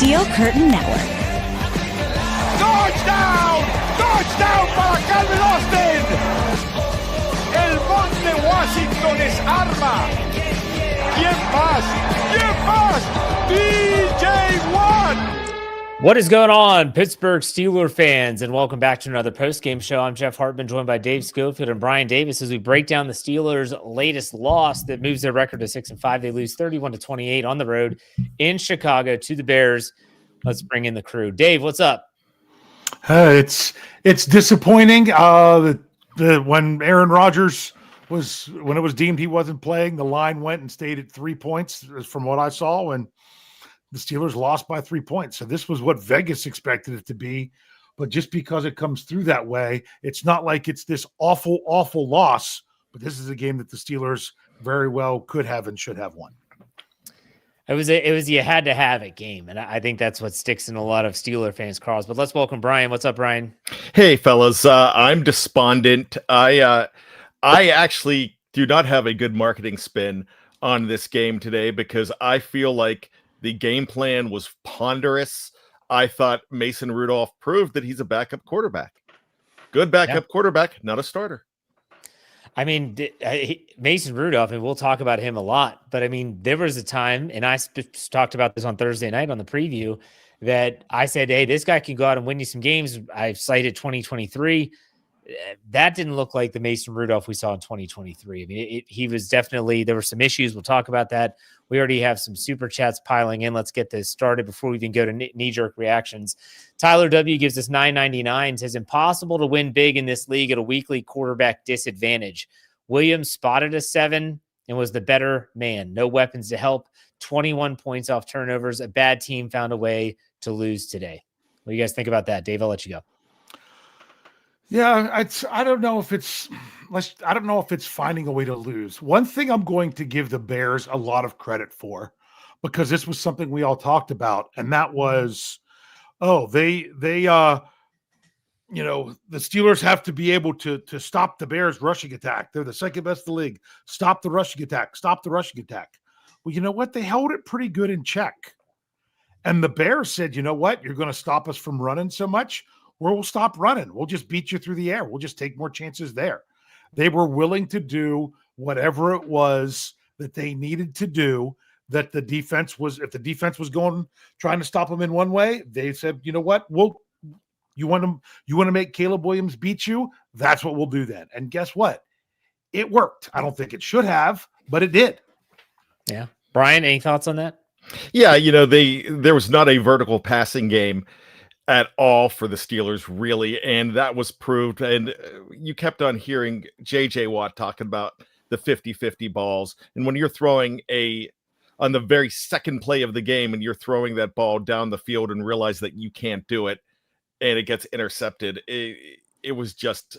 Steel Curtain Network. Touchdown! Touchdown para Calvin Austin! El Monte Washington es arma. ¿Quién más? ¿Quién más? DJ Watt! What is going on, Pittsburgh Steelers fans, and welcome back to another post-game show. I'm Jeff Hartman, joined by Dave Schofield and Bryan Davis as we break down the Steelers' latest loss that moves their record to 6-5. They lose 31-28 on the road in Chicago to the Bears. Let's bring in the crew. Dave, what's up? It's disappointing. When Aaron Rodgers when it was deemed he wasn't playing, the line went and stayed at 3 points, from what I saw, and the Steelers lost by 3 points. So this was what Vegas expected it to be. But just because it comes through that way, it's not like it's this awful, awful loss. But this is a game that the Steelers very well could have and should have won. It was you had to have it game, and I think that's what sticks in a lot of Steeler fans' crawls. But let's welcome Bryan. What's up, Bryan? Hey, fellas. I'm despondent. I actually do not have a good marketing spin on this game today because I feel like the game plan was ponderous. I thought Mason Rudolph proved that he's a backup quarterback. Good backup quarterback, not a starter. I mean, Mason Rudolph, and we'll talk about him a lot, but I mean, there was a time, and I talked about this on Thursday night on the preview, that I said, hey, this guy can go out and win you some games. I cited 2023. That didn't look like the Mason Rudolph we saw in 2023. I mean, he was definitely, there were some issues. We'll talk about that. We already have some super chats piling in. Let's get this started before we even go to knee-jerk reactions. Tyler W. gives us $9.99, says, impossible to win big in this league at a weekly quarterback disadvantage. Williams spotted a 7 and was the better man. No weapons to help. 21 points off turnovers. A bad team found a way to lose today. What do you guys think about that? Dave, I'll let you go. Yeah, I don't know if it's finding a way to lose. One thing I'm going to give the Bears a lot of credit for, because this was something we all talked about, and that was, the Steelers have to be able to stop the Bears' rushing attack. They're the second best in the league. Stop the rushing attack. Stop the rushing attack. Well, you know what? They held it pretty good in check. And the Bears said, you know what? You're going to stop us from running so much? We'll stop running. We'll just beat you through the air. We'll just take more chances there. They were willing to do whatever it was that they needed to do, that the defense was, if the defense was trying to stop them in one way, they said, you know what? You want to make Caleb Williams beat you? That's what we'll do then. And guess what? It worked. I don't think it should have, but it did. Yeah. Bryan, any thoughts on that? Yeah, there was not a vertical passing game at all for the Steelers, really, and that was proved. And you kept on hearing J.J. Watt talking about the 50-50 balls. And when you're throwing on the very second play of the game and you're throwing that ball down the field and realize that you can't do it and it gets intercepted, it was just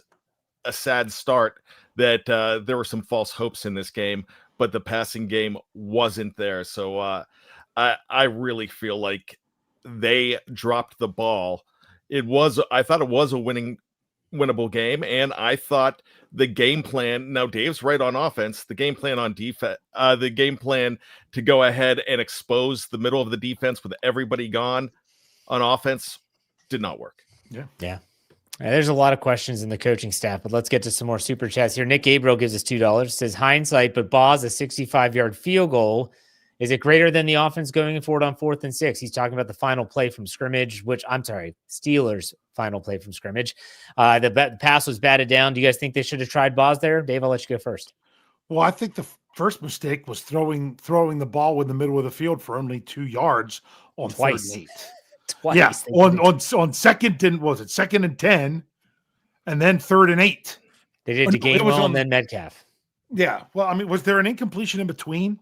a sad start that there were some false hopes in this game, but the passing game wasn't there. So I really feel like they dropped the ball. I thought it was a winnable game, and I thought the game plan, now Dave's right on offense, the game plan on defense, the game plan to go ahead and expose the middle of the defense with everybody gone on offense did not work. Yeah. There's a lot of questions in the coaching staff, but let's get to some more super chats here. Nick Gabriel gives us $2, says hindsight, but Boz, a 65-yard field goal. Is it greater than the offense going forward on 4th and 6? He's talking about the final play from scrimmage, Steelers' final play from scrimmage. The pass was batted down. Do you guys think they should have tried Boz there? Dave, I'll let you go first. Well, I think the first mistake was throwing the ball in the middle of the field for only 2 yards on Twice. 3rd and 8. Twice. Yeah, on second and 10, and then 3rd and 8. They did to Gainwell and then Metcalf. Yeah. Well, I mean, was there an incompletion in between?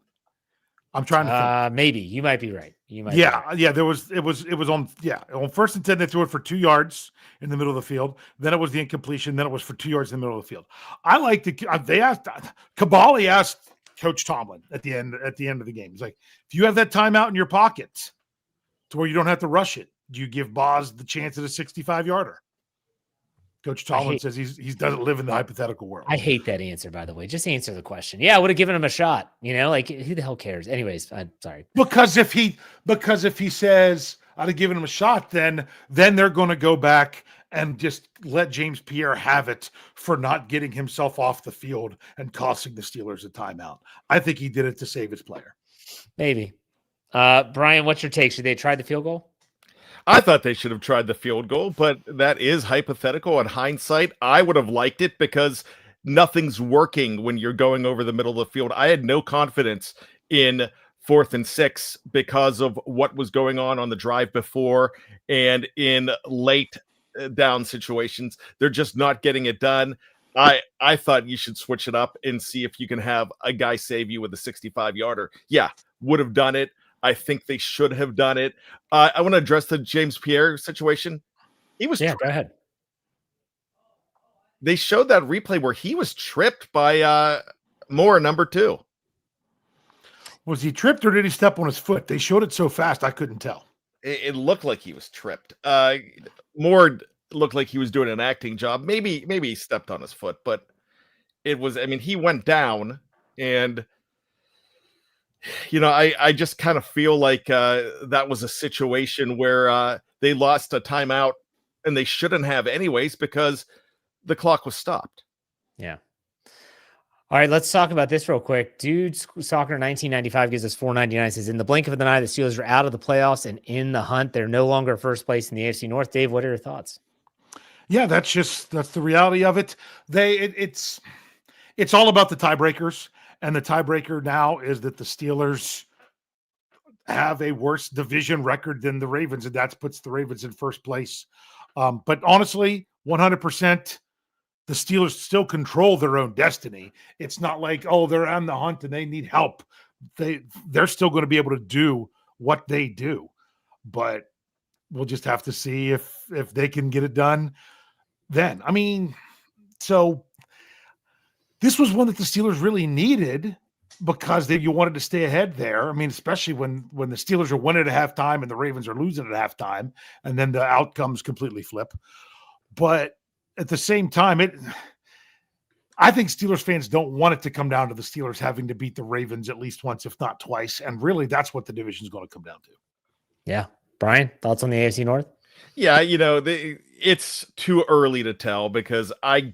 I'm trying to think. Maybe. You might be right. Yeah, there was. It was on 1st and 10. They threw it for 2 yards in the middle of the field. Then it was the incompletion. Then it was for 2 yards in the middle of the field. I like Kabali asked Coach Tomlin at the end of the game. He's like, if you have that timeout in your pocket to where you don't have to rush it, do you give Boz the chance at a 65-yarder? Coach Tomlin says he doesn't live in the hypothetical world. I hate that answer, by the way. Just answer the question. Yeah, I would have given him a shot. Like, who the hell cares? Anyways, I'm sorry. Because if he says, I'd have given him a shot. Then they're going to go back and just let James Pierre have it for not getting himself off the field and costing the Steelers a timeout. I think he did it to save his player. Maybe. Brian, what's your take? Should they try the field goal? I thought they should have tried the field goal, but that is hypothetical. In hindsight, I would have liked it because nothing's working when you're going over the middle of the field. I had no confidence in 4th and 6 because of what was going on the drive before and in late down situations. They're just not getting it done. I thought you should switch it up and see if you can have a guy save you with a 65-yarder. Yeah, would have done it. I think they should have done it. I want to address the James Pierre situation. He was go ahead. They showed that replay where he was tripped by Moore, number 2. Was he tripped or did he step on his foot? They showed it so fast I couldn't tell. It looked like he was tripped. Moore looked like he was doing an acting job. Maybe he stepped on his foot, but it was, I mean, he went down and, you know, I just kind of feel like that was a situation where they lost a timeout and they shouldn't have anyways because the clock was stopped. Yeah. All right, let's talk about this real quick. Dude Soccer 1995 gives us 499. Says, in the blink of an eye, the Steelers are out of the playoffs and in the hunt. They're no longer first place in the AFC North. Dave, what are your thoughts? Yeah, that's the reality of it. It's all about the tiebreakers, and the tiebreaker now is that the Steelers have a worse division record than the Ravens, and that puts the Ravens in first place. But honestly, 100%. The Steelers still control their own destiny. It's not like, oh, they're on the hunt and they need help. They're still going to be able to do what they do. But we'll just have to see if they can get it done then. I mean, so this was one that the Steelers really needed because you wanted to stay ahead there. I mean, especially when the Steelers are winning at halftime and the Ravens are losing at halftime, and then the outcomes completely flip. But at the same time, I think Steelers fans don't want it to come down to the Steelers having to beat the Ravens at least once, if not twice. And really, that's what the division is going to come down to. Yeah. Brian, thoughts on the AFC North? Yeah, you know, it's too early to tell because I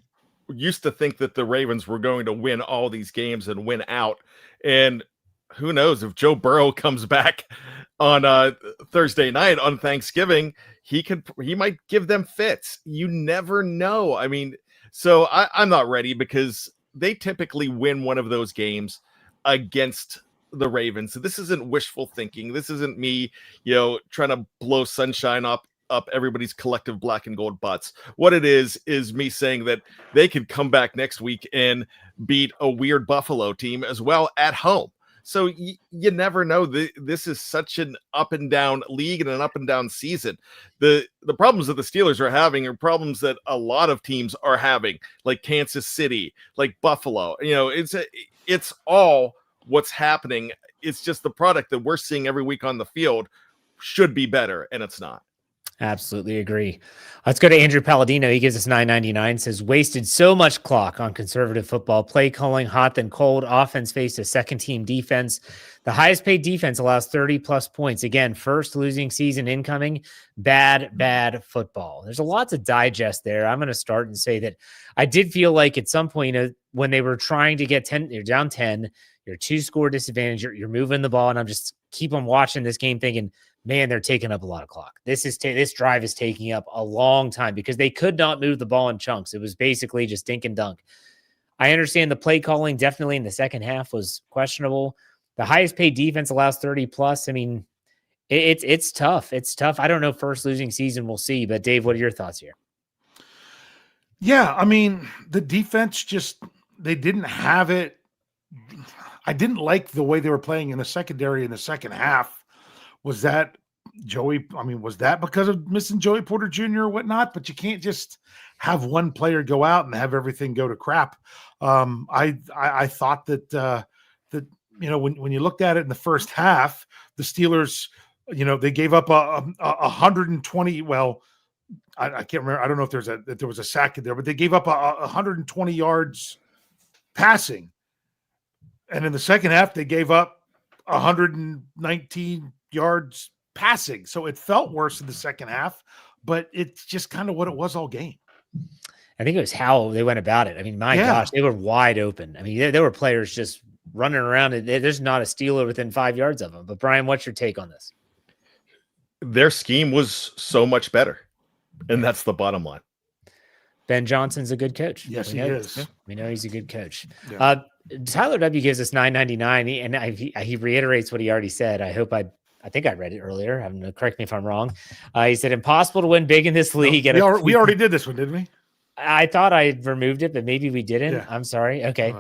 used to think that the Ravens were going to win all these games and win out. And who knows if Joe Burrow comes back on Thursday night on Thanksgiving, he might give them fits. You never know. I mean, so I'm not ready because they typically win one of those games against the Ravens. So this isn't wishful thinking. This isn't me, you know, trying to blow sunshine up everybody's collective black and gold butts. What it is me saying that they could come back next week and beat a weird Buffalo team as well at home. So you never know. This is such an up and down league and an up and down season. The problems that the Steelers are having are problems that a lot of teams are having, like Kansas City, like Buffalo. You know, it's all what's happening. It's just the product that we're seeing every week on the field should be better, and it's not. Absolutely agree. Let's go to Andrew Palladino. He gives us 999. Says, wasted so much clock on conservative football. Play calling hot then cold. Offense faced a second-team defense. The highest-paid defense allows 30-plus points. Again, first losing season incoming. Bad football. There's a lot to digest there. I'm going to start and say that I did feel like at some point, when they were trying to get 10, you're down 10, you're 2-score disadvantage, you're moving the ball, and I'm just keep on watching this game thinking, man, they're taking up a lot of clock. This drive is taking up a long time because they could not move the ball in chunks. It was basically just dink and dunk. I understand the play calling definitely in the second half was questionable. The highest paid defense allows 30 plus. I mean, it's tough. It's tough. I don't know. First losing season, we'll see. But Dave, what are your thoughts here? Yeah, I mean, the defense they didn't have it. I didn't like the way they were playing in the secondary in the second half. Was that because of missing Joey Porter Jr. or whatnot? But you can't just have one player go out and have everything go to crap. I thought that you know, when you looked at it in the first half, the Steelers, you know, they gave up a 120. Well, I can't remember. I don't know if there was a sack in there, but they gave up 120 yards passing, and in the second half they gave up 119 yards passing. So it felt worse in the second half, but it's just kind of what it was all game. I think it was how they went about it. I mean, my gosh, they were wide open. I mean, there were players just running around, and there's not a Steeler within 5 yards of them. But Brian, what's your take on this? Their scheme was so much better, and that's the bottom line. Ben Johnson's a good coach. Yes, he is. We know he's a good coach. Yeah. Tyler W gives us $9.99, and he reiterates what he already said. I think I read it earlier. Correct me if I'm wrong. He said, impossible to win big in this league. We already did this one, didn't we? I thought I removed it, but maybe we didn't. Yeah. I'm sorry. Okay.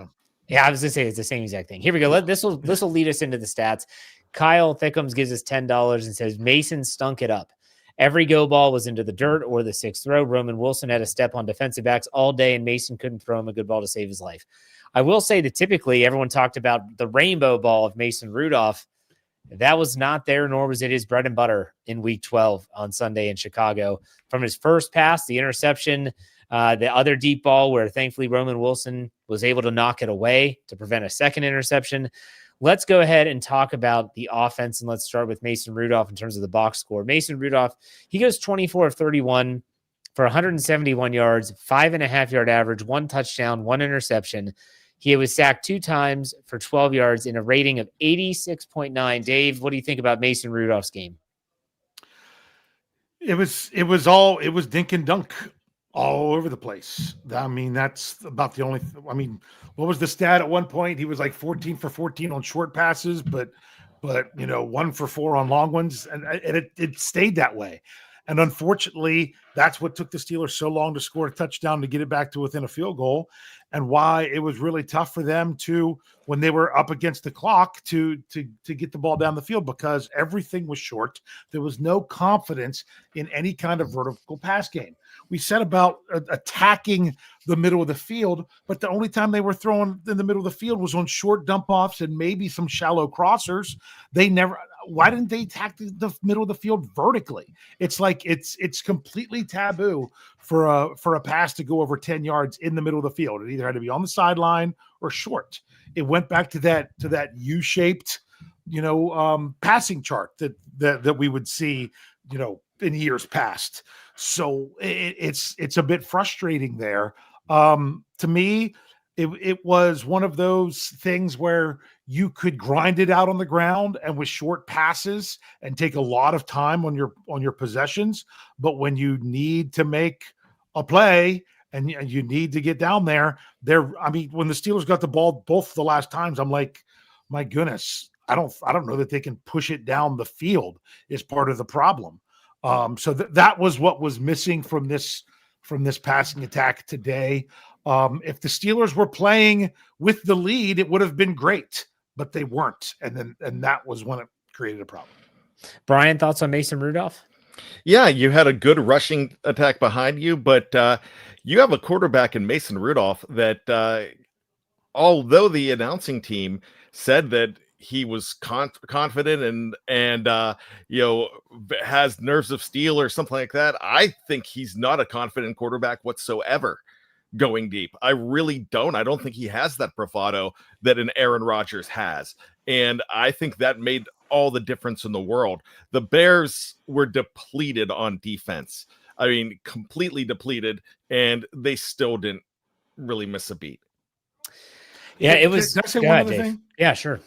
Yeah, I was going to say it's the same exact thing. Here we go. This will lead us into the stats. Kyle Thickums gives us $10 and says, Mason stunk it up. Every go ball was into the dirt or the sixth row. Roman Wilson had a step on defensive backs all day, and Mason couldn't throw him a good ball to save his life. I will say that typically everyone talked about the rainbow ball of Mason Rudolph. That was not there, nor was it his bread and butter in week 12 on Sunday in Chicago. From his first pass, the interception, the other deep ball where thankfully Roman Wilson was able to knock it away to prevent a second interception. Let's go ahead and talk about the offense, and let's start with Mason Rudolph in terms of the box score. Mason Rudolph, he goes 24 of 31 for 171 yards, 5.5-yard average, 1 touchdown, 1 interception. He was sacked 2 times for 12 yards in a rating of 86.9. Dave, what do you think about Mason Rudolph's game? It was dink and dunk all over the place. I mean, that's about the only what was the stat at one point? He was like 14 for 14 on short passes, but 1 for 4 on long ones, and it stayed that way. And unfortunately, that's what took the Steelers so long to score a touchdown to get it back to within a field goal, and why it was really tough for them to, when they were up against the clock, to get the ball down the field, because everything was short. There was no confidence in any kind of vertical pass game. We said about attacking the middle of the field, but the only time they were throwing in the middle of the field was on short dump offs and maybe some shallow crossers. Why didn't they attack the middle of the field vertically? It's like it's completely taboo for a pass to go over 10 yards in the middle of the field. It either had to be on the sideline or short. It went back to that U-shaped, passing chart that we would see, in years past. So it's a bit frustrating there. To me, it was one of those things where you could grind it out on the ground and with short passes and take a lot of time on your possessions. But when you need to make a play and you need to get down there, when the Steelers got the ball both the last times, I'm like, my goodness, I don't know that they can push it down the field is part of the problem. So that was what was missing from this passing attack today. If the Steelers were playing with the lead, it would have been great, but they weren't. And that was when it created a problem. Brian, thoughts on Mason Rudolph? Yeah, you had a good rushing attack behind you, but you have a quarterback in Mason Rudolph that although the announcing team said that he was confident and has nerves of steel or something like that, I think he's not a confident quarterback whatsoever going deep. I really don't. I don't think he has that bravado that an Aaron Rodgers has. And I think that made all the difference in the world. The Bears were depleted on defense. I mean, completely depleted, and they still didn't really miss a beat. Yeah, it was. Can I say one other thing? Yeah, sure.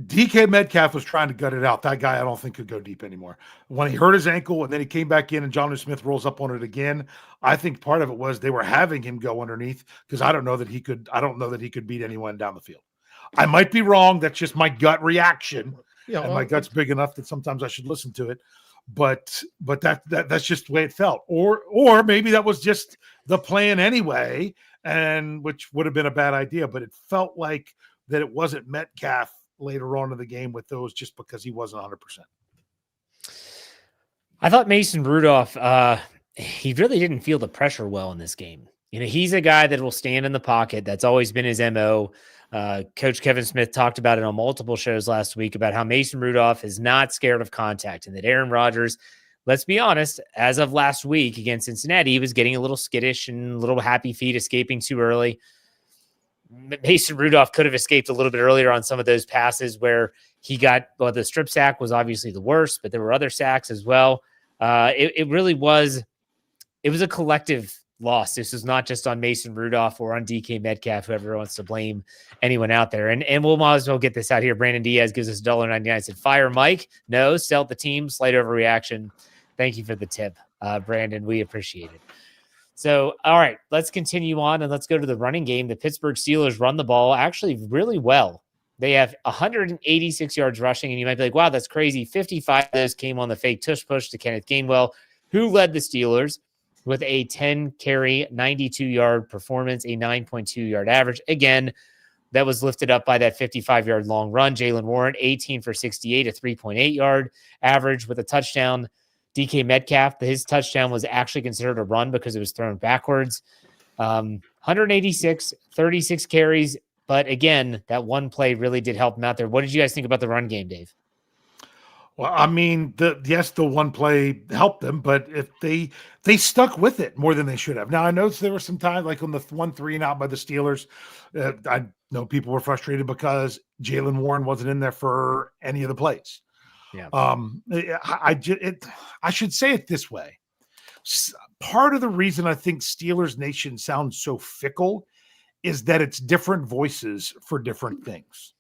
DK Metcalf was trying to gut it out. That guy, I don't think, could go deep anymore. When he hurt his ankle and then he came back in and Jonnu Smith rolls up on it again, I think part of it was they were having him go underneath, because I don't know that he could beat anyone down the field. I might be wrong. That's just my gut reaction. Yeah, and my gut's big enough that sometimes I should listen to it. But that's just the way it felt. Or maybe that was just the plan anyway, and which would have been a bad idea. But it felt like that it wasn't Metcalf later on in the game with those, just because he wasn't 100%. I thought Mason Rudolph, he really didn't feel the pressure well in this game. He's a guy that will stand in the pocket. That's always been his MO. Coach Kevin Smith talked about it on multiple shows last week about how Mason Rudolph is not scared of contact, and that Aaron Rodgers, let's be honest, as of last week against Cincinnati, he was getting a little skittish and a little happy feet, escaping too early. Mason Rudolph could have escaped a little bit earlier on some of those passes where he got, well, the strip sack was obviously the worst, but there were other sacks as well. It really was, it was a collective loss. This was not just on Mason Rudolph or on DK Metcalf, whoever wants to blame anyone out there. And we'll might as well get this out here. Brandon Diaz gives us $1.99. Said, fire Mike. No, sell the team. Slight overreaction. Thank you for the tip, Brandon. We appreciate it. So, all right, let's continue on and let's go to the running game. The Pittsburgh Steelers run the ball actually really well. They have 186 yards rushing, and you might be like, wow, that's crazy. 55 of those came on the fake tush push to Kenneth Gainwell, who led the Steelers with a 10-carry, 92-yard performance, a 9.2-yard average. Again, that was lifted up by that 55-yard long run. Jaylen Warren, 18 for 68, a 3.8-yard average with a touchdown. DK Metcalf, his touchdown was actually considered a run because it was thrown backwards. 186, 36 carries. But again, that one play really did help him out there. What did you guys think about the run game, Dave? Well, I mean, the one play helped them, but if they stuck with it more than they should have. Now, I noticed there were some times, like on the 1-3 and out by the Steelers, I know people were frustrated because Jaylen Warren wasn't in there for any of the plays. Yeah. I should say it this way. Part of the reason I think Steelers Nation sounds so fickle is that it's different voices for different things.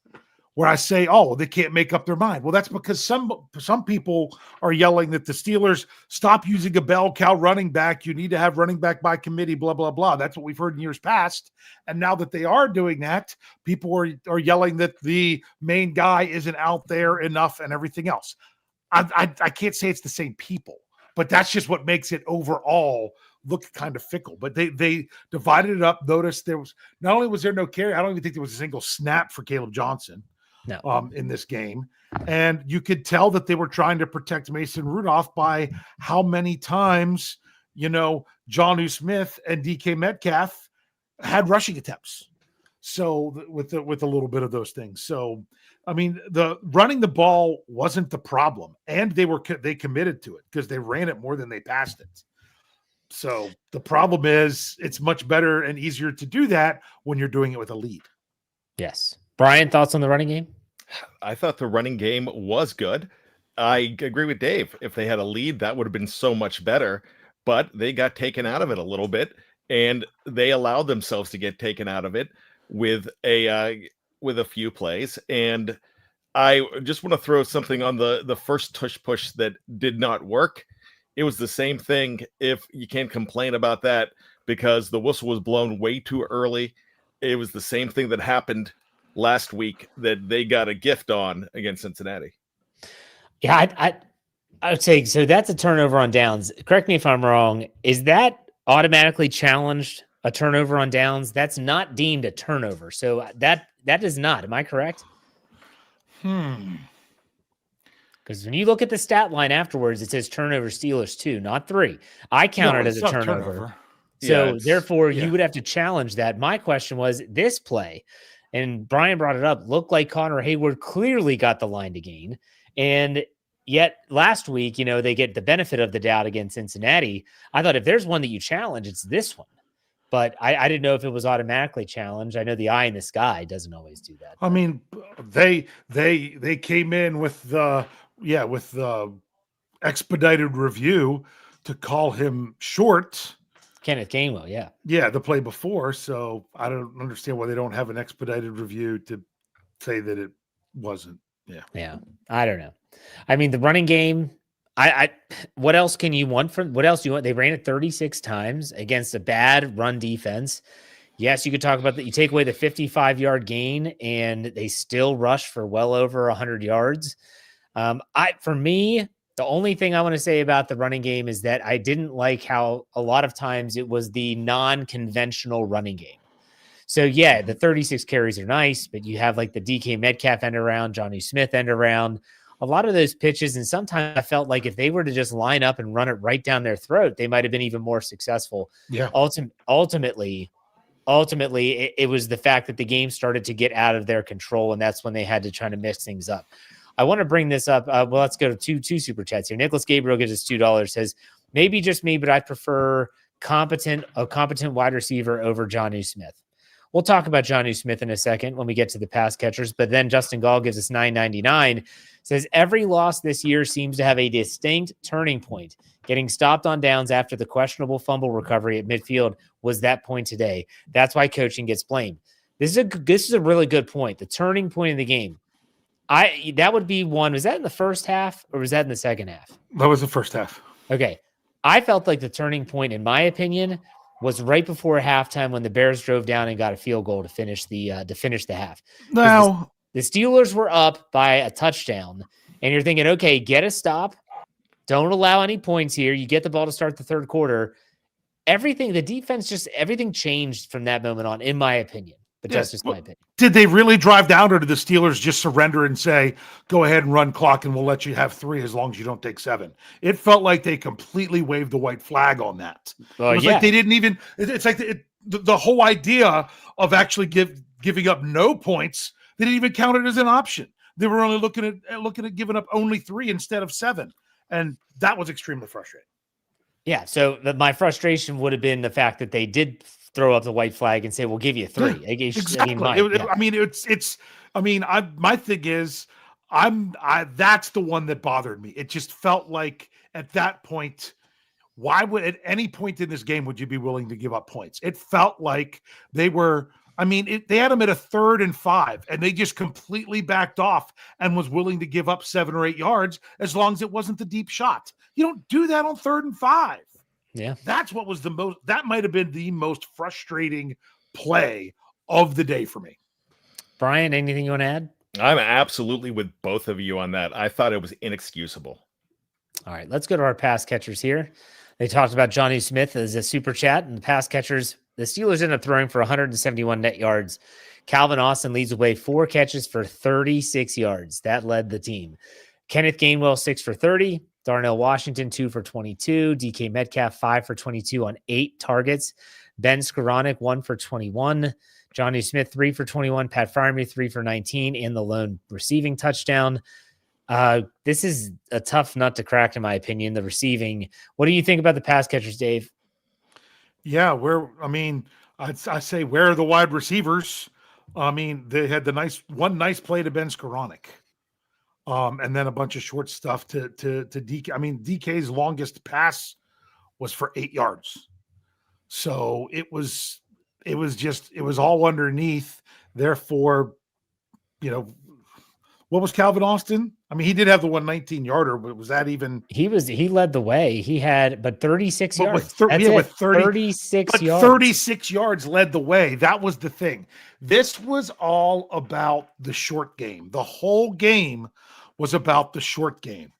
Where I say, oh, they can't make up their mind. Well, that's because some people are yelling that the Steelers stop using a bell cow running back. You need to have running back by committee, blah, blah, blah. That's what we've heard in years past. And now that they are doing that, people are yelling that the main guy isn't out there enough and everything else. I can't say it's the same people, but that's just what makes it overall look kind of fickle. But they divided it up. Notice there was, not only was there no carry, I don't even think there was a single snap for Caleb Johnson. No. In this game. And you could tell that they were trying to protect Mason Rudolph by how many times, Jonnu Smith and DK Metcalf had rushing attempts. So with a little bit of those things. So, I mean, the running the ball wasn't the problem. And they committed to it because they ran it more than they passed it. So the problem is it's much better and easier to do that when you're doing it with a lead. Yes. Brian, thoughts on the running game? I thought the running game was good. I agree with Dave. If they had a lead, that would have been so much better. But they got taken out of it a little bit, and they allowed themselves to get taken out of it with a few plays. And I just want to throw something on the first tush push that did not work. It was the same thing. If you can't complain about that because the whistle was blown way too early, it was the same thing that happened last week that they got a gift on against Cincinnati. Yeah, I would say, so that's a turnover on downs. Correct me if I'm wrong. Is that automatically challenged, a turnover on downs? That's not deemed a turnover. So that is not. Am I correct? Because when you look at the stat line afterwards, it says turnover Steelers 2, not 3. I count it as a turnover. So therefore, you would have to challenge that. My question was this play, and Brian brought it up, looked like Connor Hayward clearly got the line to gain. And yet last week, they get the benefit of the doubt against Cincinnati. I thought if there's one that you challenge, it's this one. But I didn't know if it was automatically challenged. I know the eye in the sky doesn't always do that. I mean, they came in with the expedited review to call him short. Kenneth Gainwell, yeah. Yeah, the play before. So I don't understand why they don't have an expedited review to say that it wasn't. Yeah. Yeah. I don't know. I mean, the running game, what else can you want from, what else do you want? They ran it 36 times against a bad run defense. Yes, you could talk about that. You take away the 55-yard gain and they still rush for well over 100 yards. For me, the only thing I want to say about the running game is that I didn't like how a lot of times it was the non-conventional running game. So yeah, the 36 carries are nice, but you have like the DK Metcalf end around, Jonnu Smith end around, a lot of those pitches. And sometimes I felt like if they were to just line up and run it right down their throat, they might've been even more successful. Yeah. Ultimately, it was the fact that the game started to get out of their control. And that's when they had to try to mix things up. I want to bring this up. Well, let's go to two super chats here. Nicholas Gabriel gives us $2, says, maybe just me, but I prefer a competent wide receiver over Jonnu Smith. We'll talk about Jonnu Smith in a second when we get to the pass catchers, but then Justin Gall gives us 999, says every loss this year seems to have a distinct turning point. Getting stopped on downs after the questionable fumble recovery at midfield was that point today. That's why coaching gets blamed. This is a really good point. The turning point in the game. That would be one. Was that in the first half or was that in the second half? That was the first half. Okay. I felt like the turning point, in my opinion, was right before halftime when the Bears drove down and got a field goal to finish the half. Now the Steelers were up by a touchdown, and you're thinking, okay, get a stop. Don't allow any points here. You get the ball to start the third quarter. The defense everything changed from that moment on, in my opinion. But that's just my opinion. Did they really drive down, or did the Steelers just surrender and say, go ahead and run clock and we'll let you have 3 as long as you don't take 7? It felt like they completely waved the white flag on that. It was like they didn't even – it's like the whole idea of actually giving up no points, they didn't even count it as an option. They were only looking at giving up only 3 instead of 7. And that was extremely frustrating. Yeah, so my frustration would have been the fact that they did throw up the white flag and say, we'll give you 3. Yeah, exactly. My thing is, that's the one that bothered me. It just felt like at that point, why would at any point in this game would you be willing to give up points? It felt like they were, they had them at a 3rd and 5, and they just completely backed off and was willing to give up 7 or 8 yards as long as it wasn't the deep shot. You don't do that on 3rd and 5. Yeah. That's what was that might have been the most frustrating play of the day for me. Brian, anything you want to add? I'm absolutely with both of you on that. I thought it was inexcusable. All right, let's go to our pass catchers here. They talked about Jonnu Smith as a super chat, and the pass catchers, the Steelers ended up throwing for 171 net yards. Calvin Austin leads the way, 4 catches for 36 yards. That led the team. Kenneth Gainwell, 6 for 30. Darnell Washington, 2 for 22. DK Metcalf, 5 for 22 on 8 targets. Ben Skoranek, 1 for 21. Jonnu Smith, 3 for 21. Pat Freiermuth, 3 for 19 in the lone receiving touchdown. This is a tough nut to crack, in my opinion, the receiving. What do you think about the pass catchers, Dave? Yeah, I say, where are the wide receivers? They had one nice play to Ben Skoranek. And then a bunch of short stuff to DK. DK's longest pass was for 8 yards. So it was all underneath. Therefore, what was Calvin Austin? He did have the 119 yarder, but was that even? He led the way. He had, 36 yards. With 36 yards. 36 yards led the way. That was the thing. This was all about the short game. The whole game was about the short game.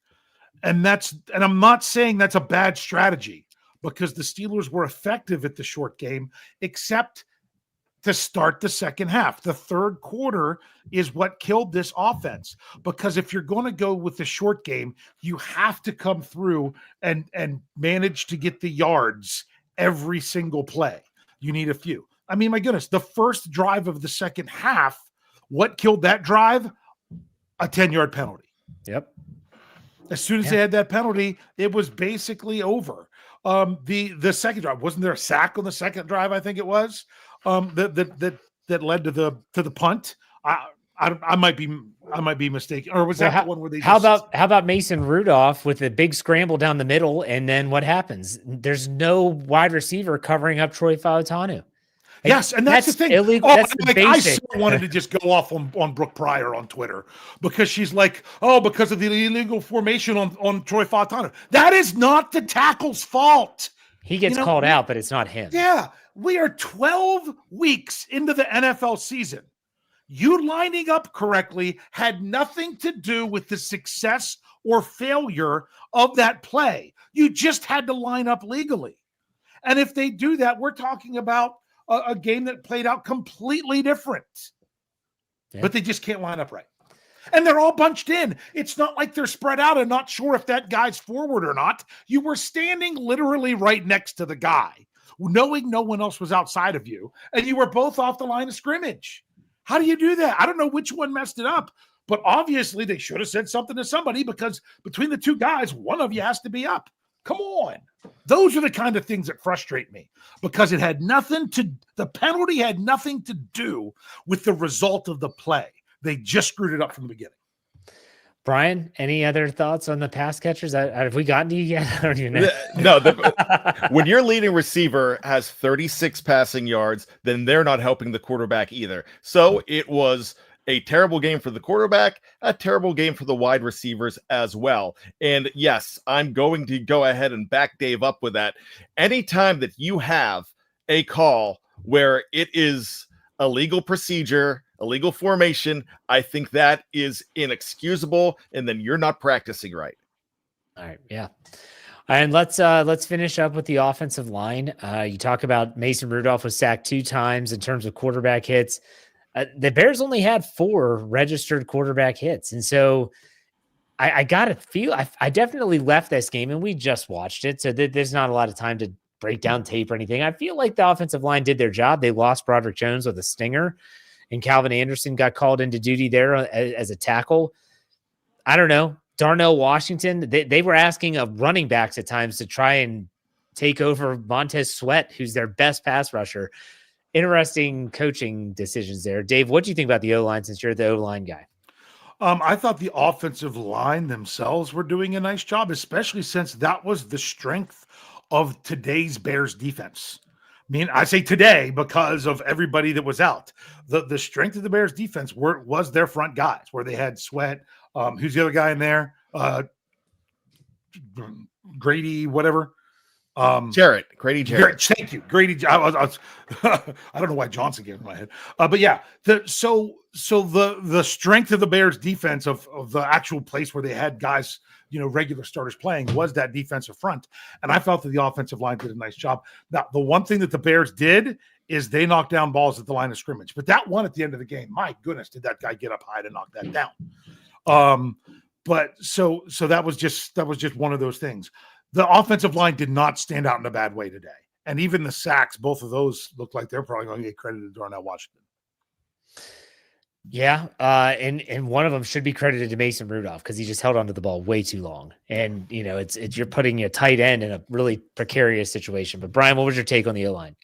And I'm not saying that's a bad strategy, because the Steelers were effective at the short game, except to start the second half. The third quarter is what killed this offense, because if you're going to go with the short game, you have to come through and manage to get the yards every single play. You need a few. My goodness, the first drive of the second half, what killed that drive? A 10-yard penalty. Yep. As soon as they had that penalty, it was basically over. The second drive, wasn't there a sack on the second drive? I think it was that led to the punt. I might be mistaken, or was that the one where they? How about Mason Rudolph with a big scramble down the middle, and then what happens? There's no wide receiver covering up Troy Fautanu. Yes, and that's the thing. Illegal. That's I so wanted to just go off on Brooke Pryor on Twitter, because she's like, because of the illegal formation on Troy Fautanu. That is not the tackle's fault. He gets called out, but it's not him. Yeah, we are 12 weeks into the NFL season. You lining up correctly had nothing to do with the success or failure of that play. You just had to line up legally. And if they do that, we're talking about a game that played out completely different. Yeah. But they just can't line up right. And they're all bunched in. It's not like they're spread out and not sure if that guy's forward or not. You were standing literally right next to the guy, knowing no one else was outside of you, and you were both off the line of scrimmage. How do you do that? I don't know which one messed it up, but obviously they should have said something to somebody, because between the two guys, one of you has to be up. Come on. Those are the kind of things that frustrate me because the penalty had nothing to do with the result of the play. They just screwed it up from the beginning. Brian, any other thoughts on the pass catchers? Have we gotten to you yet? I don't even know. No, when your leading receiver has 36 passing yards, then they're not helping the quarterback either. So it was a terrible game for the quarterback, a terrible game for the wide receivers as well. And yes, I'm going to go ahead and back Dave up with that. Anytime that you have a call where it is a legal procedure, a legal formation, I think that is inexcusable, and then you're not practicing right. All right, yeah. And let's finish up with the offensive line. You talk about Mason Rudolph was sacked 2 times in terms of quarterback hits. The Bears only had 4 registered quarterback hits. And so I got to feel, I definitely left this game and we just watched it. So there's not a lot of time to break down tape or anything. I feel like the offensive line did their job. They lost Broderick Jones with a stinger and Calvin Anderson got called into duty there as a tackle. I don't know. Darnell Washington, they were asking of running backs at times to try and take over Montez Sweat, who's their best pass rusher. Interesting coaching decisions there. Dave, what do you think about the O-line since you're the O-line guy? I thought the offensive line themselves were doing a nice job, especially since that was the strength of today's Bears defense. I mean, I say today because of everybody that was out. The strength of the Bears defense was their front guys, where they had Sweat. Who's the other guy in there? Grady, whatever. Grady Jarrett. Thank you, Grady. I don't know why Johnson came in my head, but yeah. So the strength of the Bears defense of the actual place where they had guys, regular starters playing was that defensive front, and I felt that the offensive line did a nice job. Now, the one thing that the Bears did is they knocked down balls at the line of scrimmage, but that one at the end of the game, my goodness, did that guy get up high to knock that down? But so that was just one of those things. The offensive line did not stand out in a bad way today. And even the sacks, both of those look like they're probably going to get credited to Darnell Washington. Yeah. And one of them should be credited to Mason Rudolph because he just held onto the ball way too long. And, it's you're putting a tight end in a really precarious situation. But Brian, what was your take on the O-line?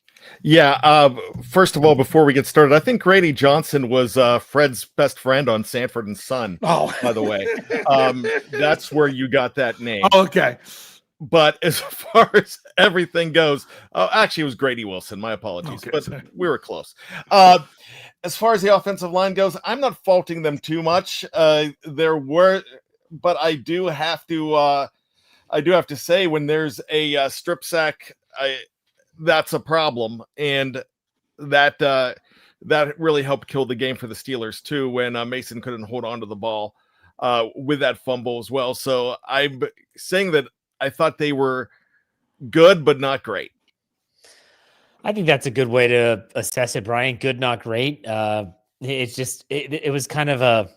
Yeah. First of all, before we get started, I think Grady Johnson was Fred's best friend on Sanford and Son. Oh, by the way, that's where you got that name. Oh, okay. But as far as everything goes, actually, it was Grady Wilson. My apologies, okay, but sorry. We were close. As far as the offensive line goes, I'm not faulting them too much. But I do have to say when there's a strip sack, that's a problem, and that really helped kill the game for the Steelers too. When Mason couldn't hold on to the ball with that fumble as well. So I'm saying that I thought they were good, but not great. I think that's a good way to assess it, Brian. Good, not great. It's just it was kind of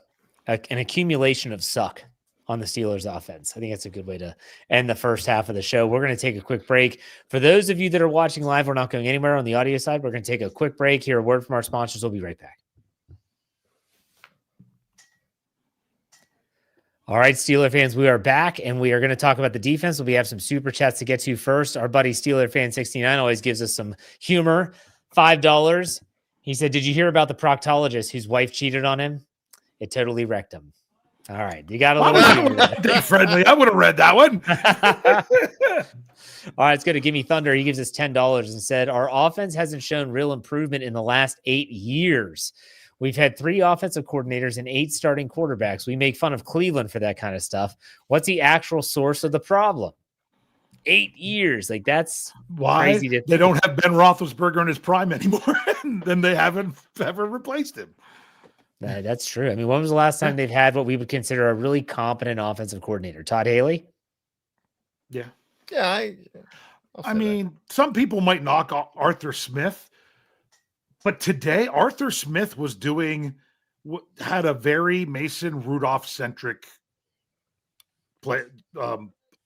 an accumulation of suck on the Steelers offense. I think that's a good way to end the first half of the show. We're going to take a quick break. For those of you that are watching live, we're not going anywhere on the audio side. We're going to take a quick break. Hear a word from our sponsors. We'll be right back. All right, Steeler fans, we are back, and we are going to talk about the defense. We have some super chats to get to first. Our buddy Steeler Fan 69 always gives us some humor. $5. He said, "Did you hear about the proctologist whose wife cheated on him? It totally wrecked him." All right, you got a little Dave Friendly. I would have read that one. All right, let's go to Gimme Thunder. He gives us $10 and said, "Our offense hasn't shown real improvement in the last 8 years. We've had 3 offensive coordinators and 8 starting quarterbacks. We make fun of Cleveland for that kind of stuff. What's the actual source of the problem?" 8 years. Like, that's why crazy to they don't have Ben Roethlisberger in his prime anymore, and then they haven't ever replaced him. That's true. I mean, when was the last time they've had what we would consider a really competent offensive coordinator? Todd Haley? Yeah. Yeah. I mean, some people might knock Arthur Smith. But today, Arthur Smith had a very Mason Rudolph-centric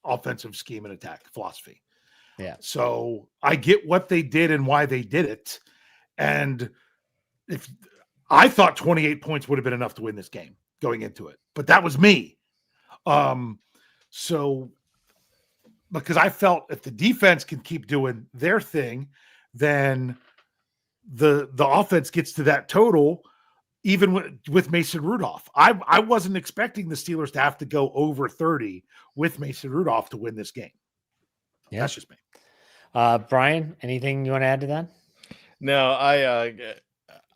offensive scheme and attack philosophy. Yeah. So I get what they did and why they did it. And if I thought 28 points would have been enough to win this game going into it, but that was me. So because I felt if the defense can keep doing their thing, then the offense gets to that total, even with Mason Rudolph. I wasn't expecting the Steelers to have to go over 30 with Mason Rudolph to win this game. Yeah. That's just me. Brian, anything you want to add to that? No,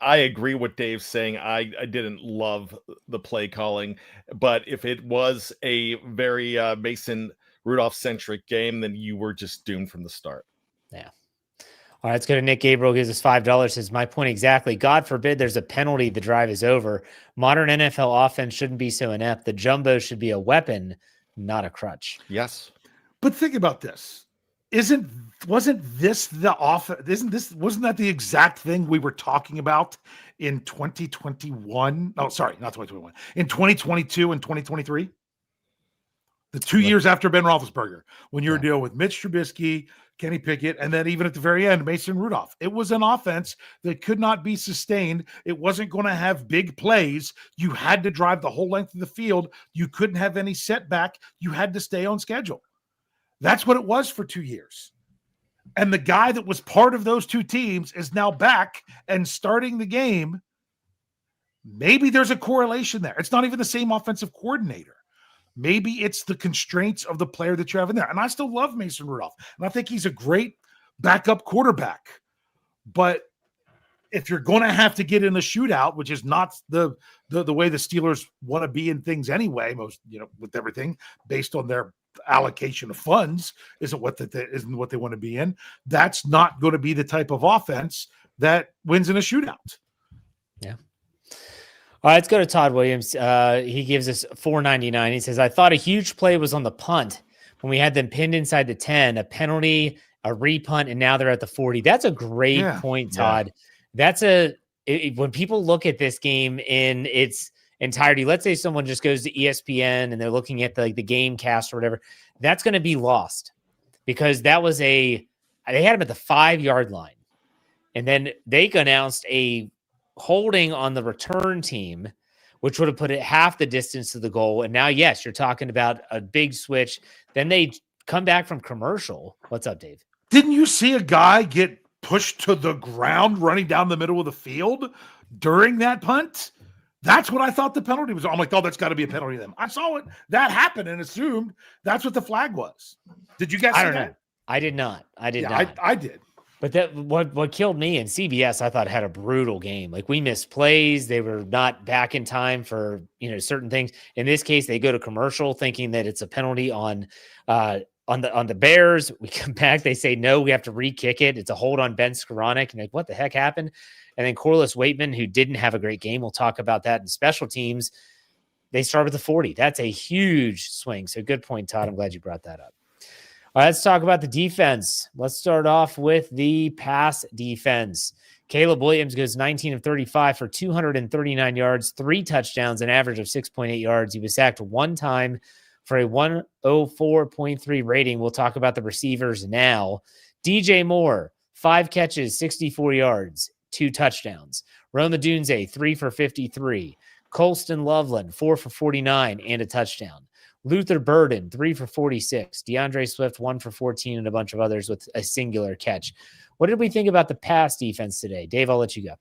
I agree with Dave's saying. I didn't love the play calling, but if it was a very Mason Rudolph centric game, then you were just doomed from the start. Yeah. All right, let's go to Nick Gabriel. Gives us $5. Says, my point exactly. God forbid there's a penalty. The drive is over. Modern NFL offense shouldn't be so inept. The jumbo should be a weapon, not a crutch. Yes. But think about this. Wasn't that the exact thing we were talking about in 2021? No, sorry, not 2021. In 2022 and 2023? The 2 years after Ben Roethlisberger, when you were dealing with Mitch Trubisky, Kenny Pickett, and then even at the very end, Mason Rudolph. It was an offense that could not be sustained. It wasn't going to have big plays. You had to drive the whole length of the field. You couldn't have any setback. You had to stay on schedule. That's what it was for 2 years. And the guy that was part of those two teams is now back and starting the game. Maybe there's a correlation there. It's not even the same offensive coordinator. Maybe it's the constraints of the player that you have in there. And I still love Mason Rudolph. And I think he's a great backup quarterback. But if you're going to have to get in the shootout, which is not the way the Steelers want to be in things anyway, with everything based on their allocation of funds isn't what they want to be in. That's not going to be the type of offense that wins in a shootout. Yeah. All right, let's go to Todd Williams. He gives us $4.99. He says, I thought a huge play was on the punt when we had them pinned inside the 10, a penalty, a repunt, and now they're at the 40. That's a great point, Todd. Yeah. When people look at this game in its entirety, let's say someone just goes to ESPN and they're looking at the game cast or whatever, that's going to be lost because they had him at the 5-yard line. And then they announced a holding on the return team, which would have put it half the distance to the goal. And now, yes, you're talking about a big switch. Then they come back from commercial. What's up, Dave? Didn't you see a guy get pushed to the ground running down the middle of the field during that punt? That's what I thought the penalty was. I'm like, oh, that's got to be a penalty to them. I saw it. That happened and assumed that's what the flag was. Did you guys see that? I did not. I did not. I did. But that what killed me, and CBS, I thought, had a brutal game. Like, we missed plays. They were not back in time for, certain things. In this case, they go to commercial thinking that it's a penalty on the Bears. We come back. They say, no, we have to re-kick it. It's a hold on Ben Skoranek. And like, what the heck happened? And then Corliss Waitman, who didn't have a great game, we'll talk about that in special teams. They start with the 40. That's a huge swing. So good point, Todd. I'm glad you brought that up. All right, let's talk about the defense. Let's start off with the pass defense. Caleb Williams goes 19 of 35 for 239 yards, 3 touchdowns, an average of 6.8 yards. He was sacked one time for a 104.3 rating. We'll talk about the receivers now. DJ Moore, 5 catches, 64 yards, 2 touchdowns. Roma Dunze, 3 for 53. Colston Loveland, 4 for 49 and a touchdown. Luther Burden, 3 for 46. DeAndre Swift, 1 for 14, and a bunch of others with a singular catch. What did we think about the pass defense today? Dave, I'll let you go.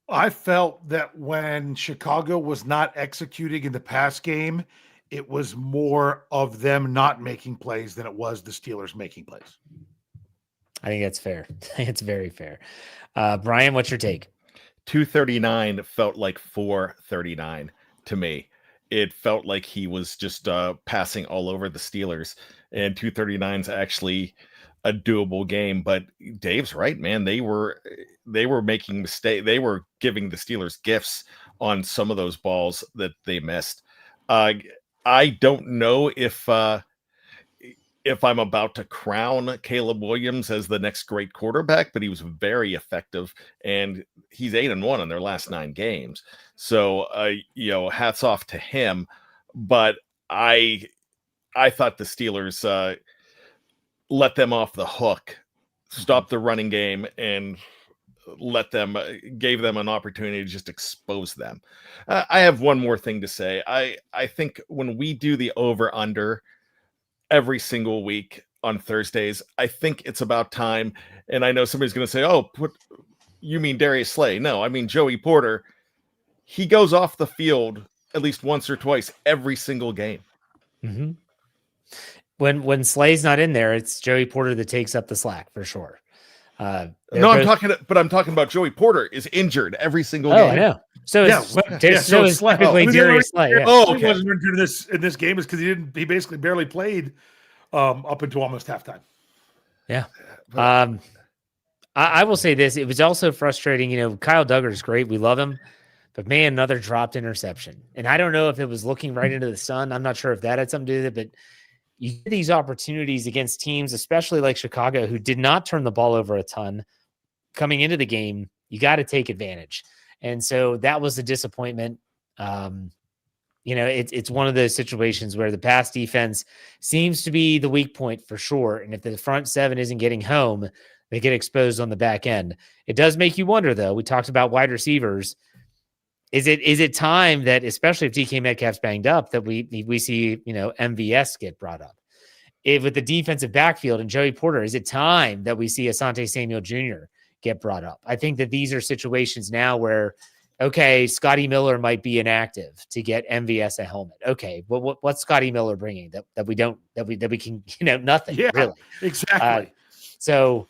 I felt that when Chicago was not executing in the pass game, it was more of them not making plays than it was the Steelers making plays. I think that's fair. It's very fair. Brian, what's your take? 239 felt like 439 to me. It felt like he was just passing all over the Steelers, and 239 is actually a doable game. But Dave's right, man. They were making mistakes. They were giving the Steelers gifts on some of those balls that they missed. I don't know if I'm about to crown Caleb Williams as the next great quarterback, but he was very effective, and he's 8-1 in their last 9 games. So, hats off to him. But I thought the Steelers let them off the hook, stopped the running game, and gave them an opportunity to just expose them. I have one more thing to say. I think when we do the over-under every single week on Thursdays. I think it's about time. And I know somebody's going to say, oh, you mean Darius Slay? No, I mean Joey Porter. He goes off the field at least once or twice every single game. Mm-hmm. When Slay's not in there, it's Joey Porter that takes up the slack for sure. I'm talking about Joey Porter is injured every sinple game. I know. So it's typically Darius Slay. Yeah. Oh, okay. He wasn't injured in this game is because he basically barely played up until almost halftime. Yeah. I will say this. It was also frustrating. Kyle Duggar is great. We love him. But, man, another dropped interception. And I don't know if it was looking right into the sun. I'm not sure if that had something to do with it. But you get these opportunities against teams, especially like Chicago, who did not turn the ball over a ton coming into the game. You got to take advantage. And so that was a disappointment. It's one of those situations where the pass defense seems to be the weak point for sure. And if the front seven isn't getting home, they get exposed on the back end. It does make you wonder, though. We talked about wide receivers. Is it time that, especially if DK Metcalf's banged up, that we see, MVS get brought up? With the defensive backfield and Joey Porter, is it time that we see Asante Samuel Jr. get brought up? I think that these are situations now where, okay, Scotty Miller might be inactive to get MVS a helmet. Okay, well, what's Scotty Miller bringing that we can, nothing, really. Exactly. So,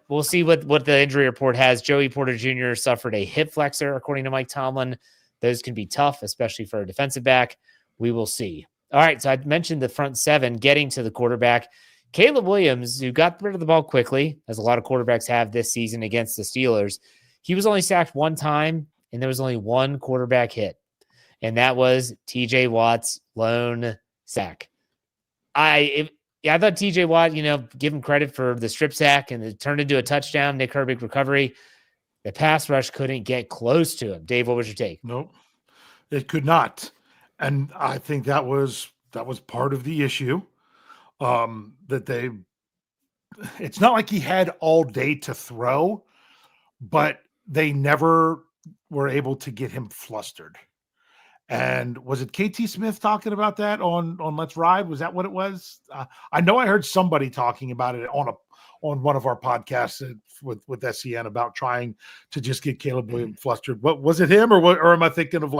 we'll see what the injury report has. Joey Porter Jr. suffered a hip flexor, according to Mike Tomlin. Those can be tough, especially for a defensive back. We will see. All right, so I mentioned the front seven getting to the quarterback. Caleb Williams, who got rid of the ball quickly, as a lot of quarterbacks have this season against the Steelers, he was only sacked one time, and there was only one quarterback hit, and that was T.J. Watt's lone sack. I thought T.J. Watt, give him credit for the strip sack, and it turned into a touchdown. Nick Herbig recovery. The pass rush couldn't get close to him. Dave, what was your take? Nope, it could not, and I think that was part of the issue. It's not like he had all day to throw, but they never were able to get him flustered. And was it KT Smith talking about that on Let's Ride? Was that what it was? I know I heard somebody talking about it on one of our podcasts with SCN about trying to just get Caleb Williams flustered. What was it, him or am I thinking of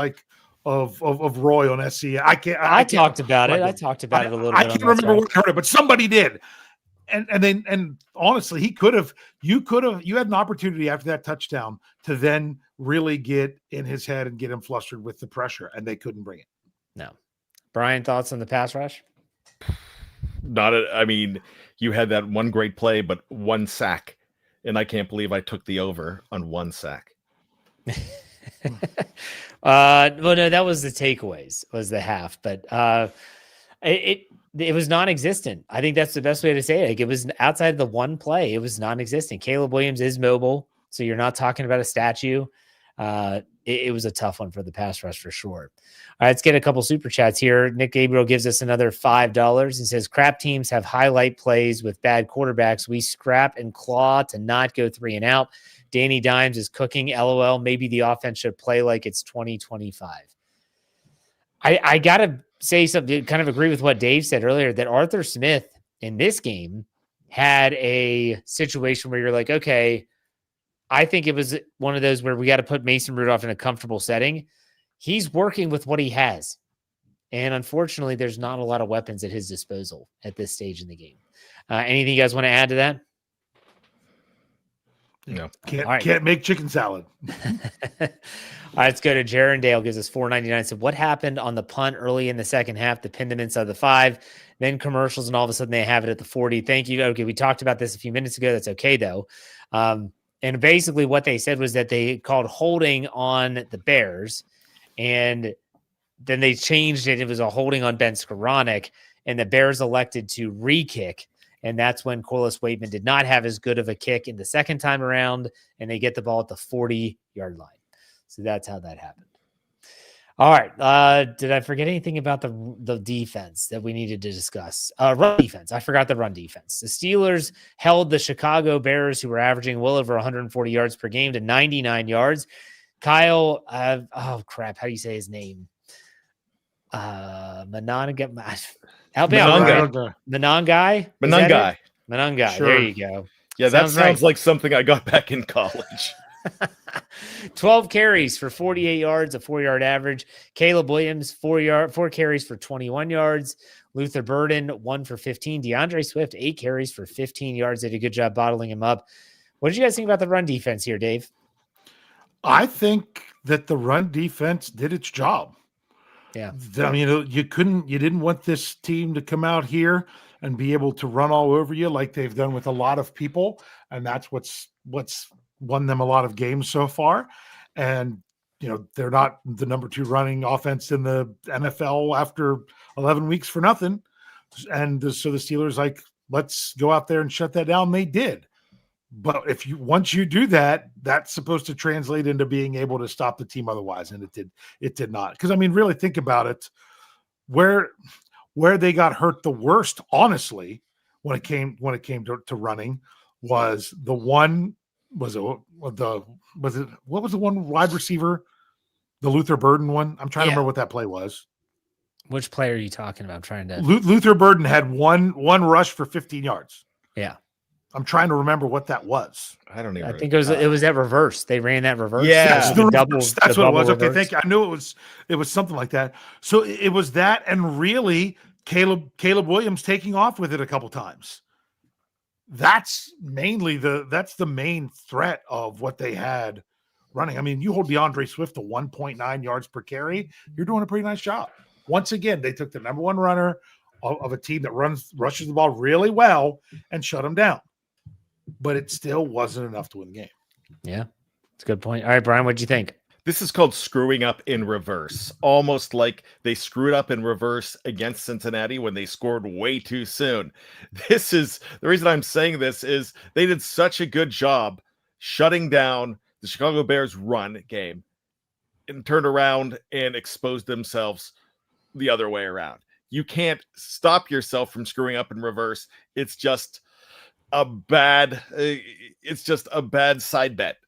of Roy on SCN? I talked about it. I talked about it a little bit. I can't remember what I heard it, but somebody did. And honestly, you had an opportunity after that touchdown to then really get in his head and get him flustered with the pressure, and they couldn't bring it. No. Brian, thoughts on the pass rush? You had that one great play, but one sack, and I can't believe I took the over on one sack. Well, no, that was the takeaways, was the half, but it was non-existent. I think that's the best way to say it. Like, it was outside the one play. It was non-existent. Caleb Williams is mobile, so you're not talking about a statue. It was a tough one for the pass rush for sure. All right, let's get a couple super chats here. Nick Gabriel gives us another $5 and says, crap teams have highlight plays with bad quarterbacks. We scrap and claw to not go 3 and out. Danny Dimes is cooking. LOL. Maybe the offense should play like it's 2025. I got to say something, kind of agree with what Dave said earlier, that Arthur Smith in this game had a situation where you're like, okay, I think it was one of those where we got to put Mason Rudolph in a comfortable setting. He's working with what he has. And unfortunately, there's not a lot of weapons at his disposal at this stage in the game. Anything you guys want to add to that? No. Can't make chicken salad. All right, let's go to Jaron Dale. Gives us $4.99. So what happened on the punt early in the second half? The pinned them inside the 5, then commercials, and all of a sudden they have it at the 40. Thank you. Okay, we talked about this a few minutes ago. That's okay, though. And basically what they said was that they called holding on the Bears, and then they changed it. It was a holding on Ben Skoranek, and the Bears elected to re-kick. And that's when Corliss Waitman did not have as good of a kick in the second time around, and they get the ball at the 40-yard line. So that's how that happened. All right. Did I forget anything about the defense that we needed to discuss? Run defense. I forgot the run defense. The Steelers held the Chicago Bears, who were averaging well over 140 yards per game, to 99 yards. Kyle, how do you say his name? Help me out, Mononga. Brian. Monongai? Monongai. Monongai. Sure. There you go. Yeah, that sounds right. like something I got back in college. 12 carries for 48 yards, a 4-yard average. Caleb Williams, 4 carries for 21 yards. Luther Burden, 1 for 15. DeAndre Swift, 8 carries for 15 yards. They did a good job bottling him up. What did you guys think about the run defense here, Dave? I think that the run defense did its job. Yeah. I mean, you didn't want this team to come out here and be able to run all over you like they've done with a lot of people. And that's what's won them a lot of games so far. And, they're not the number 2 running offense in the NFL after 11 weeks for nothing. And so the Steelers, let's go out there and shut that down. They did. But once you do that, that's supposed to translate into being able to stop the team otherwise. And it did not. Because, I mean, really think about it. Where they got hurt the worst, honestly, when it came to running, was the one what was the one wide receiver, the Luther Burden one? I'm trying to remember what that play was. Which play are you talking about? I'm trying to. Luther Burden had one rush for 15 yards. Yeah. I'm trying to remember what that was. I don't even. I think it was that reverse. They ran that reverse. Yeah, that's what it was. Okay, I knew it was something like that. So it was that, and really Caleb Williams taking off with it a couple times. That's the main threat of what they had running. I mean, you hold DeAndre Swift to 1.9 yards per carry, you're doing a pretty nice job. Once again, they took the number 1 runner of a team that rushes the ball really well and shut him down. But it still wasn't enough to win the game. Yeah, it's a good point. All right, Brian, what'd you think? This is called screwing up in reverse, almost like they screwed up in reverse against Cincinnati when they scored way too soon. This is the reason I'm saying this is they did such a good job shutting down the Chicago Bears run game and turned around and exposed themselves the other way around. You can't stop yourself from screwing up in reverse. It's just a bad side bet.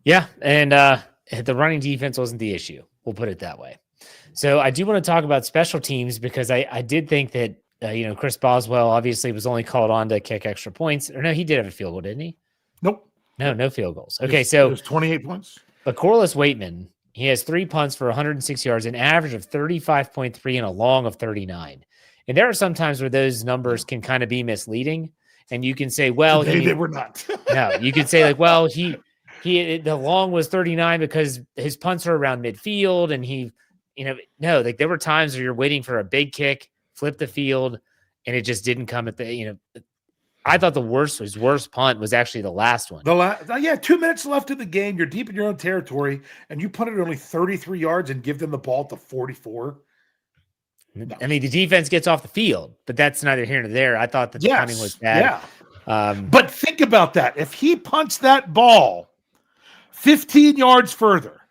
Yeah, and the running defense wasn't the issue. We'll put it that way. So I do want to talk about special teams because I did think that, Chris Boswell obviously was only called on to kick extra points. Or no, he did have a field goal, didn't he? Nope. No field goals. Okay, so it was 28 points. But Corliss Waitman, he has 3 punts for 106 yards, an average of 35.3 and a long of 39. And there are some times where those numbers can kind of be misleading. And you can say, well, they were not. No, you could say well, the long was 39 because his punts are around midfield and there were times where you're waiting for a big kick, flip the field, and it just didn't come at I thought his worst punt was actually the last one. 2 minutes left in the game. You're deep in your own territory and you put it only 33 yards and give them the ball to 44. No. I mean, the defense gets off the field, but that's neither here nor there. I thought that the punting was bad. Yeah. But think about that. If he punts that ball 15 yards further,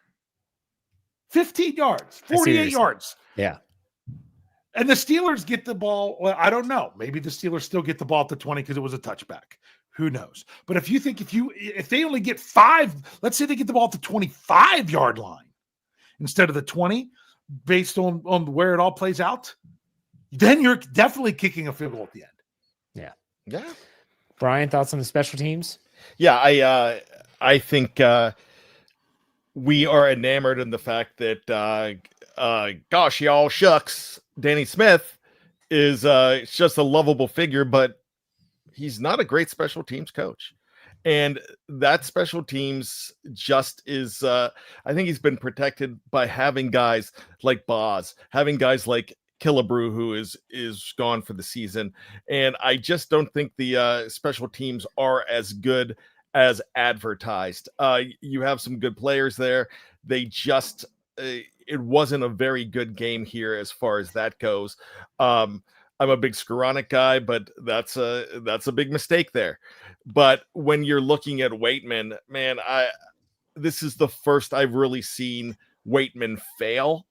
15 yards, 48 yards. Yeah. And the Steelers get the ball. Well, I don't know. Maybe the Steelers still get the ball at the 20 because it was a touchback. Who knows? But if you think if they only get 5, let's say they get the ball at the 25-yard line instead of the 20, based on where it all plays out, then you're definitely kicking a field goal at the end. Yeah. Brian, thoughts on the special teams? Yeah, I think we are enamored in the fact that gosh, y'all shucks, Danny Smith is just a lovable figure, but he's not a great special teams coach. And that special teams just is, I think he's been protected by having guys like Boz, having guys like Killebrew, who is gone for the season. And I just don't think the special teams are as good as advertised. You have some good players there. They just, it wasn't a very good game here as far as that goes. I'm a big Skoranek guy, but that's a big mistake there. But when you're looking at Waitman, man, this is the first I've really seen Waitman fail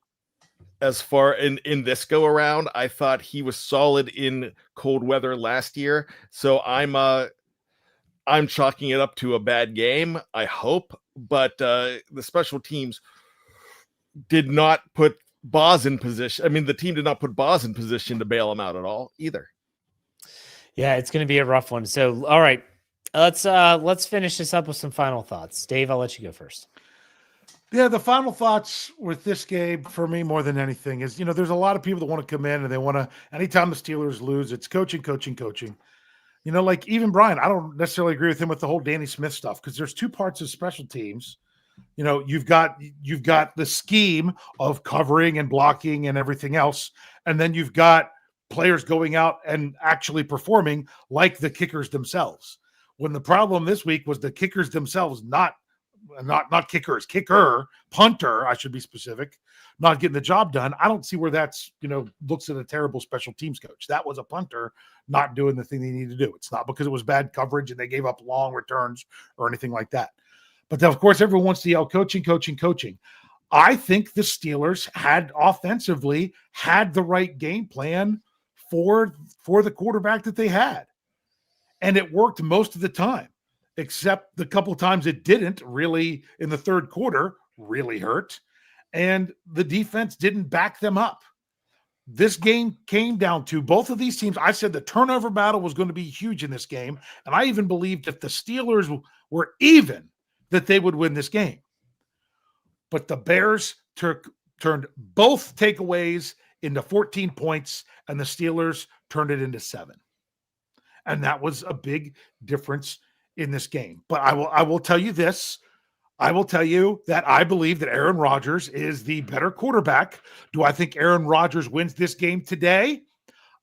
as far in this go around. I thought he was solid in cold weather last year. So I'm chalking it up to a bad game, I hope, but the special teams did not put Boz in position. I mean, the team did not put Boz in position to bail him out at all either. Yeah, it's going to be a rough one. So, all right, let's finish this up with some final thoughts. Dave, I'll let you go first. Yeah, the final thoughts with this game for me more than anything is, there's a lot of people that want to come in and they want to, anytime the Steelers lose, it's coaching. Like even Brian, I don't necessarily agree with him with the whole Danny Smith stuff because there's two parts of special teams. You've got the scheme of covering and blocking and everything else, and then you've got players going out and actually performing like the kickers themselves. When the problem this week was the kickers themselves, not kickers, punter, I should be specific, not getting the job done. I don't see where that's, looks at a terrible special teams coach. That was a punter not doing the thing they needed to do. It's not because it was bad coverage and they gave up long returns or anything like that. But then, of course, everyone wants to yell coaching. I think the Steelers had offensively had the right game plan for the quarterback that they had. And it worked most of the time, except the couple times it didn't really in the third quarter really hurt. And the defense didn't back them up. This game came down to both of these teams. I said the turnover battle was going to be huge in this game. And I even believed if the Steelers were even, that they would win this game. But the Bears turned both takeaways into 14 points, and the Steelers turned it into 7. And that was a big difference in this game. But I will tell you this. I will tell you that I believe that Aaron Rodgers is the better quarterback. Do I think Aaron Rodgers wins this game today?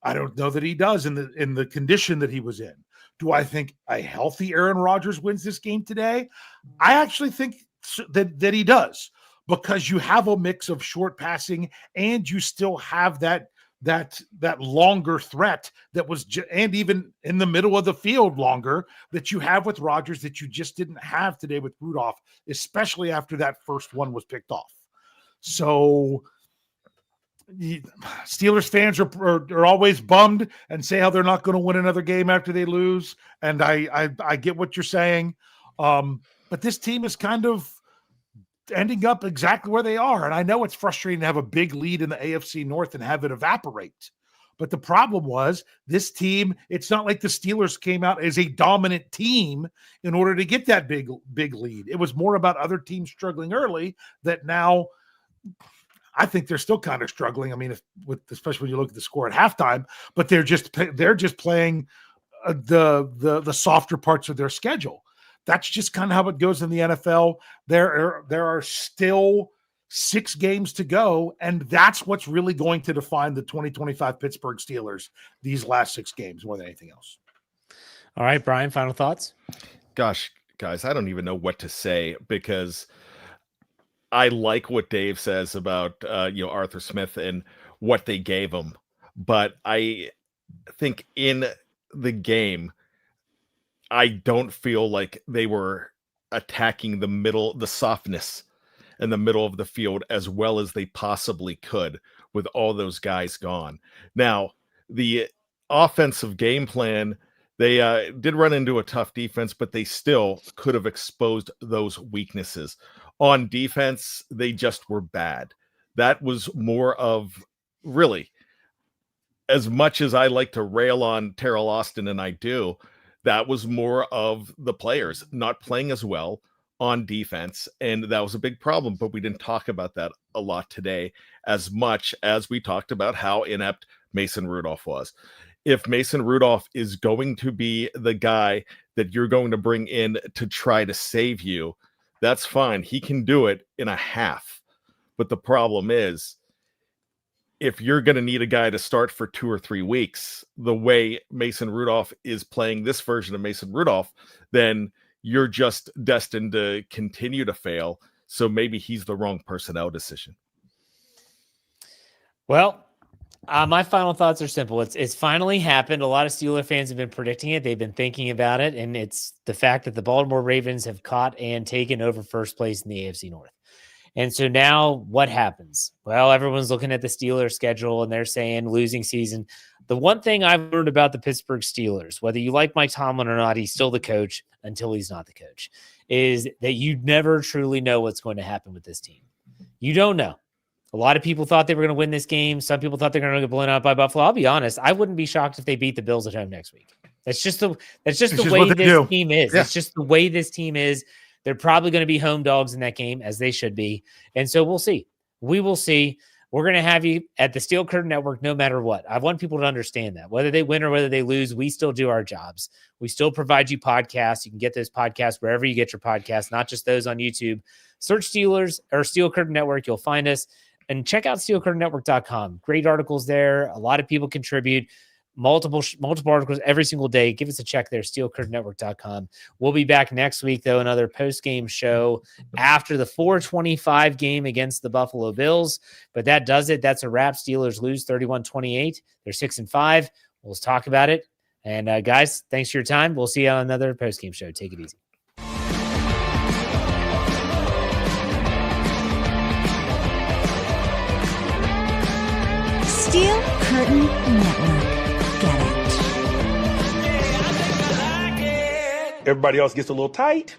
I don't know that he does in the condition that he was in. Do I think a healthy Aaron Rodgers wins this game today? I actually think that he does, because you have a mix of short passing and you still have that longer threat that was and even in the middle of the field longer that you have with Rodgers that you just didn't have today with Rudolph, especially after that first one was picked off. So Steelers fans are always bummed and say how they're not going to win another game after they lose. And I get what you're saying. But this team is kind of ending up exactly where they are. And I know it's frustrating to have a big lead in the AFC North and have it evaporate. But the problem was this team, it's not like the Steelers came out as a dominant team in order to get that big lead. It was more about other teams struggling early that now I think they're still kind of struggling. I mean, especially when you look at the score at halftime, but they're just playing the softer parts of their schedule. That's just kind of how it goes in the NFL. There are still 6 games to go, and that's what's really going to define the 2025 Pittsburgh Steelers, these last 6 games more than anything else. All right, Brian, final thoughts? Gosh, guys, I don't even know what to say because I like what Dave says about Arthur Smith and what they gave him, but I think in the game, I don't feel like they were attacking the softness in the middle of the field as well as they possibly could with all those guys gone. Now, the offensive game plan, they did run into a tough defense, but they still could have exposed those weaknesses. On defense, they just were bad. That was more of, really, as much as I like to rail on Terrell Austin, and I do, that was more of the players not playing as well on defense, and that was a big problem, but we didn't talk about that a lot today as much as we talked about how inept Mason Rudolph was. If Mason Rudolph is going to be the guy that you're going to bring in to try to save you, that's fine. He can do it in a half. But the problem is, if you're going to need a guy to start for 2 or 3 weeks, the way Mason Rudolph is playing this version of Mason Rudolph, then you're just destined to continue to fail. So maybe he's the wrong personnel decision. Well, my final thoughts are simple. It's finally happened. A lot of Steeler fans have been predicting it. They've been thinking about it. And it's the fact that the Baltimore Ravens have caught and taken over first place in the AFC North. And so now what happens? Well, everyone's looking at the Steelers schedule and they're saying losing season. The one thing I've learned about the Pittsburgh Steelers, whether you like Mike Tomlin or not, he's still the coach until he's not the coach, is that you never truly know what's going to happen with this team. You don't know. A lot of people thought they were going to win this game. Some people thought they're going to get blown out by Buffalo. I'll be honest. I wouldn't be shocked if they beat the Bills at home next week. That's just the way this team is. Yeah. It's just the way this team is. They're probably going to be home dogs in that game, as they should be. And so we'll see. We will see. We're going to have you at the Steel Curtain Network no matter what. I want people to understand that. Whether they win or whether they lose, we still do our jobs. We still provide you podcasts. You can get those podcasts wherever you get your podcasts, not just those on YouTube. Search Steelers or Steel Curtain Network. You'll find us. And check out steelcurtainnetwork.com. Great articles there. A lot of people contribute. Multiple articles every single day. Give us a check there, steelcurtainnetwork.com. We'll be back next week, though, another post-game show after the 4:25 game against the Buffalo Bills. But that does it. That's a wrap. Steelers lose 31-28. They're 6-5. We'll talk about it. And guys, thanks for your time. We'll see you on another post-game show. Take it easy. Steel Curtain Network. Get it. Everybody else gets a little tight.